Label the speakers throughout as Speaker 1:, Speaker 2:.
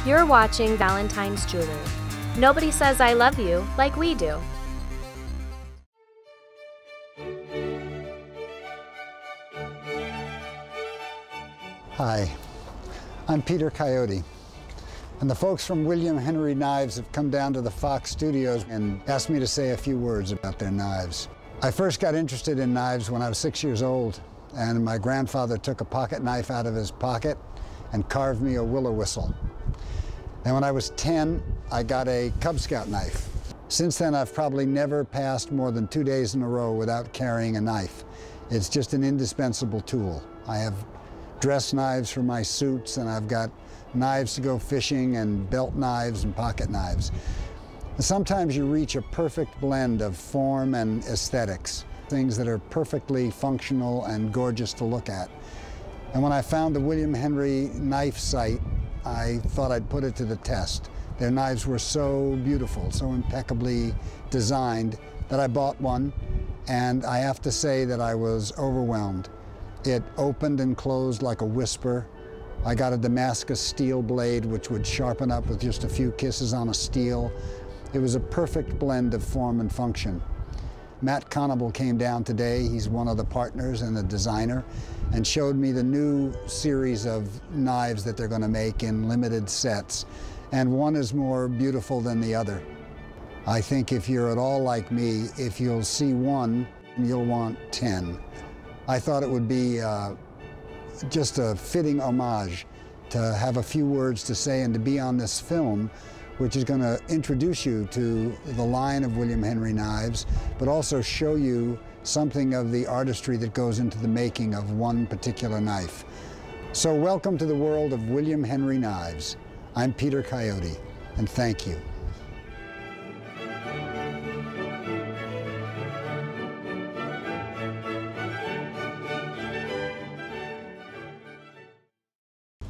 Speaker 1: You're watching Valentine's Jewelry. Nobody says I love you like we do.
Speaker 2: Hi, I'm Peter Coyote, and the folks from William Henry Knives have come down to the Fox studios and asked me to say a few words about their knives. I first got interested in knives when I was 6 years old, and my grandfather took a pocket knife out of his pocket and carved me a willow whistle. And when I was 10, I got a Cub Scout knife. Since then, I've probably never passed more than 2 days in a row without carrying a knife. It's just an indispensable tool. I have dress knives for my suits, and I've got knives to go fishing, and belt knives and pocket knives. And sometimes you reach a perfect blend of form and aesthetics, things that are perfectly functional and gorgeous to look at. And when I found the William Henry knife site, I thought I'd put it to the test. Their knives were so beautiful, so impeccably designed, that I bought one, and I have to say that I was overwhelmed. It opened and closed like a whisper. I got a Damascus steel blade which would sharpen up with just a few kisses on a steel. It was a perfect blend of form and function. Matt Conable came down today. He's one of the partners and the designer, and showed me the new series of knives that they're going to make in limited sets. And one is more beautiful than the other. I think if you're at all like me, if you'll see one, you'll want 10. I thought it would be just a fitting homage to have a few words to say and to be on this film, which is going to introduce you to the line of William Henry knives, but also show you something of the artistry that goes into the making of one particular knife. So welcome to the world of William Henry knives. I'm Peter Coyote, and thank you.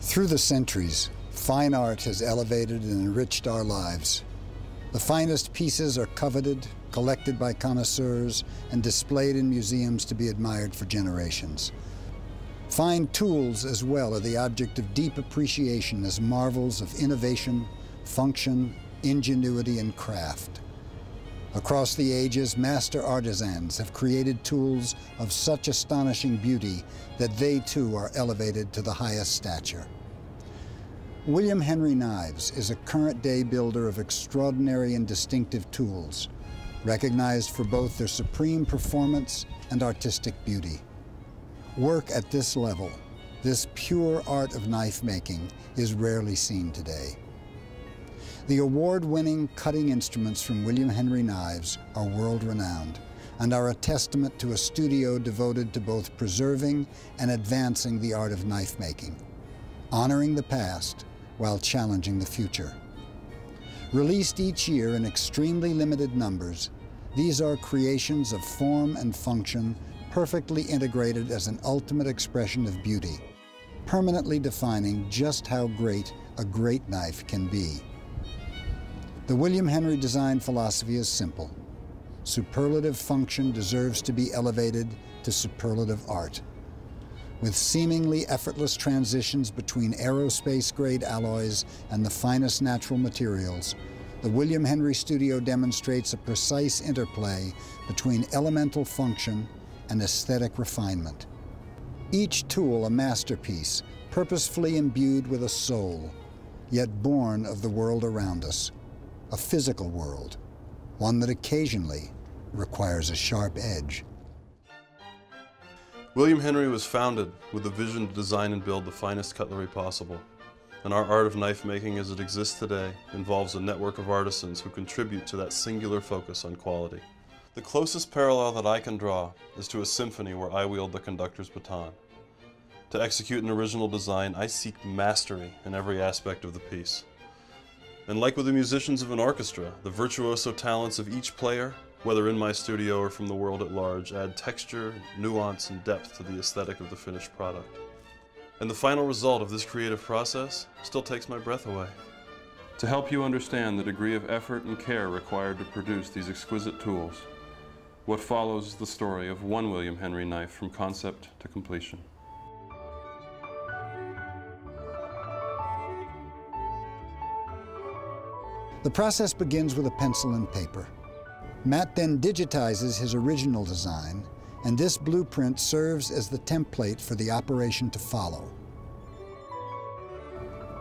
Speaker 2: Through the centuries, fine art has elevated and enriched our lives. The finest pieces are coveted, collected by connoisseurs, and displayed in museums to be admired for generations. Fine tools as well are the object of deep appreciation as marvels of innovation, function, ingenuity, and craft. Across the ages, master artisans have created tools of such astonishing beauty that they too are elevated to the highest stature. William Henry Knives is a current-day builder of extraordinary and distinctive tools, recognized for both their supreme performance and artistic beauty. Work at this level, this pure art of knife making, is rarely seen today. The award-winning cutting instruments from William Henry Knives are world-renowned and are a testament to a studio devoted to both preserving and advancing the art of knife making, honoring the past while challenging the future. Released each year in extremely limited numbers, these are creations of form and function perfectly integrated as an ultimate expression of beauty, permanently defining just how great a great knife can be. The William Henry design philosophy is simple. Superlative function deserves to be elevated to superlative art. With seemingly effortless transitions between aerospace-grade alloys and the finest natural materials, the William Henry Studio demonstrates a precise interplay between elemental function and aesthetic refinement. Each tool a masterpiece, purposefully imbued with a soul, yet born of the world around us, a physical world, one that occasionally requires a sharp edge.
Speaker 3: William Henry was founded with a vision to design and build the finest cutlery possible. And our art of knife making as it exists today involves a network of artisans who contribute to that singular focus on quality. The closest parallel that I can draw is to a symphony where I wield the conductor's baton. To execute an original design, I seek mastery in every aspect of the piece. And like with the musicians of an orchestra, the virtuoso talents of each player, whether in my studio or from the world at large, add texture, nuance, and depth to the aesthetic of the finished product. And the final result of this creative process still takes my breath away. To help you understand the degree of effort and care required to produce these exquisite tools, what follows is the story of one William Henry knife from concept to completion.
Speaker 2: The process begins with a pencil and paper. Matt then digitizes his original design, and this blueprint serves as the template for the operation to follow.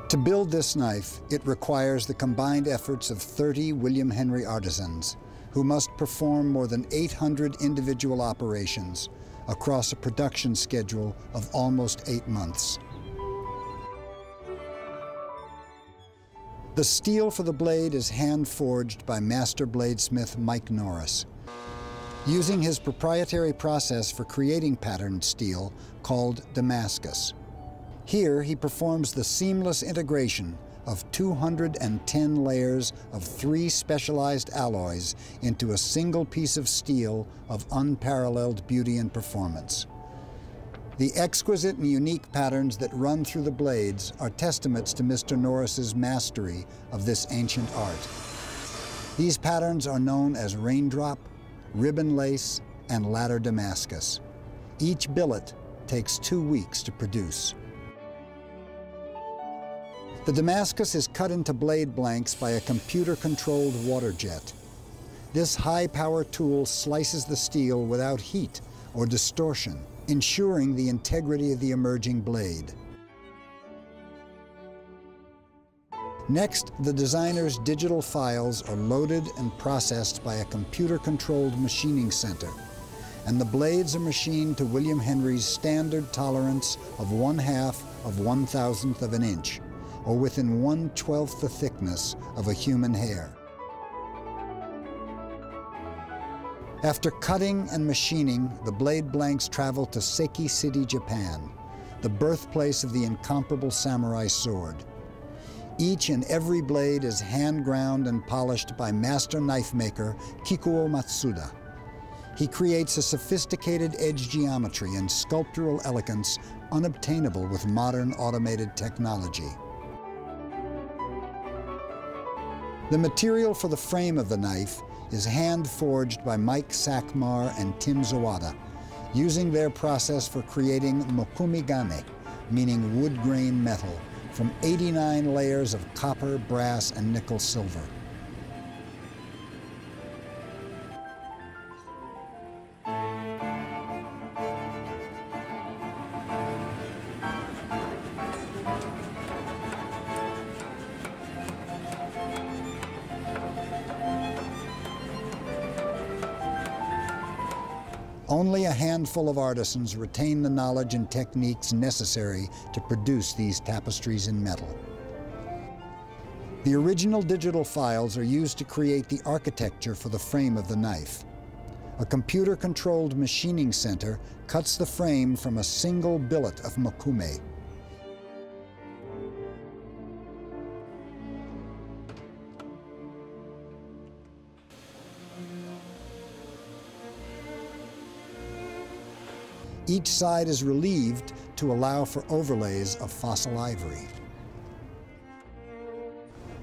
Speaker 2: To build this knife, it requires the combined efforts of 30 William Henry artisans, who must perform more than 800 individual operations across a production schedule of almost 8 months. The steel for the blade is hand-forged by master bladesmith Mike Norris, using his proprietary process for creating patterned steel called Damascus. Here, he performs the seamless integration of 210 layers of 3 specialized alloys into a single piece of steel of unparalleled beauty and performance. The exquisite and unique patterns that run through the blades are testaments to Mr. Norris's mastery of this ancient art. These patterns are known as raindrop, ribbon lace, and ladder Damascus. Each billet takes 2 weeks to produce. The Damascus is cut into blade blanks by a computer-controlled water jet. This high-power tool slices the steel without heat or distortion, ensuring the integrity of the emerging blade. Next, the designer's digital files are loaded and processed by a computer-controlled machining center, and the blades are machined to William Henry's standard tolerance of 1/2 of 1,000th of an inch, or within 1/12th the thickness of a human hair. After cutting and machining, the blade blanks travel to Seki City, Japan, the birthplace of the incomparable samurai sword. Each and every blade is hand-ground and polished by master knife maker Kikuo Matsuda. He creates a sophisticated edge geometry and sculptural elegance unobtainable with modern automated technology. The material for the frame of the knife is hand-forged by Mike Sakmar and Tim Zawada, using their process for creating mokumigane, meaning wood grain metal, from 89 layers of copper, brass, and nickel silver. Only a handful of artisans retain the knowledge and techniques necessary to produce these tapestries in metal. The original digital files are used to create the architecture for the frame of the knife. A computer-controlled machining center cuts the frame from a single billet of mokume. Each side is relieved to allow for overlays of fossil ivory.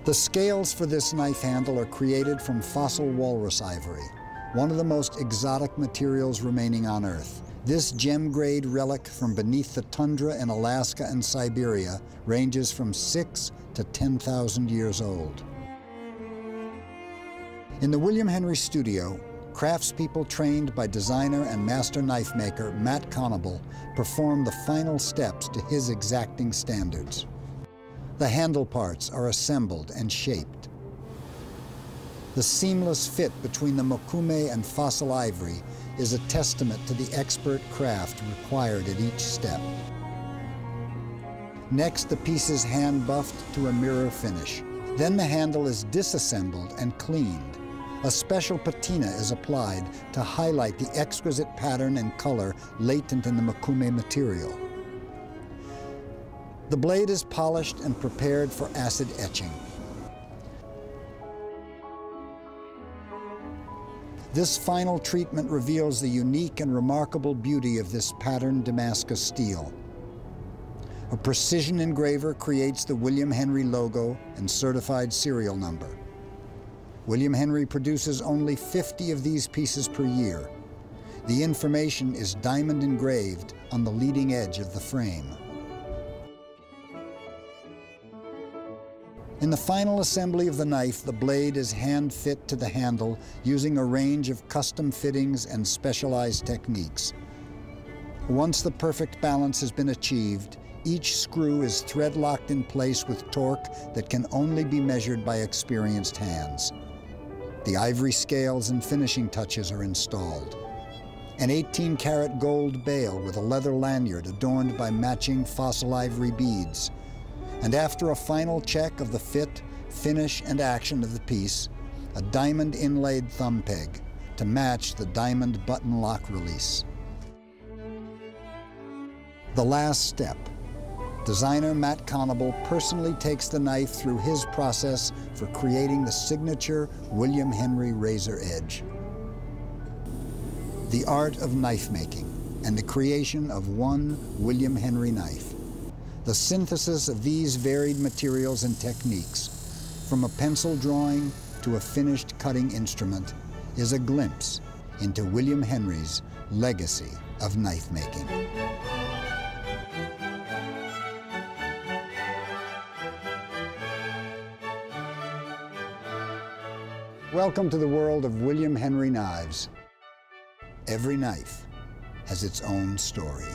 Speaker 2: The scales for this knife handle are created from fossil walrus ivory, one of the most exotic materials remaining on Earth. This gem-grade relic from beneath the tundra in Alaska and Siberia ranges from 6 to 10,000 years old. In the William Henry studio, craftspeople trained by designer and master knife maker Matt Conable perform the final steps to his exacting standards. The handle parts are assembled and shaped. The seamless fit between the mokume and fossil ivory is a testament to the expert craft required at each step. Next, the piece is hand buffed to a mirror finish. Then the handle is disassembled and cleaned. A special patina is applied to highlight the exquisite pattern and color latent in the mokume material. The blade is polished and prepared for acid etching. This final treatment reveals the unique and remarkable beauty of this patterned Damascus steel. A precision engraver creates the William Henry logo and certified serial number. William Henry produces only 50 of these pieces per year. The information is diamond engraved on the leading edge of the frame. In the final assembly of the knife, the blade is hand-fit to the handle using a range of custom fittings and specialized techniques. Once the perfect balance has been achieved, each screw is thread-locked in place with torque that can only be measured by experienced hands. The ivory scales and finishing touches are installed. An 18-karat gold bail with a leather lanyard adorned by matching fossil ivory beads. And after a final check of the fit, finish, and action of the piece, a diamond inlaid thumb peg to match the diamond button lock release. The last step. Designer Matt Conable personally takes the knife through his process for creating the signature William Henry razor edge. The art of knife making and the creation of one William Henry knife. The synthesis of these varied materials and techniques, from a pencil drawing to a finished cutting instrument, is a glimpse into William Henry's legacy of knife making. Welcome to the world of William Henry knives. Every knife has its own story.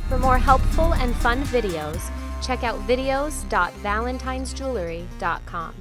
Speaker 1: For more helpful and fun videos, check out videos.valentinesjewelry.com.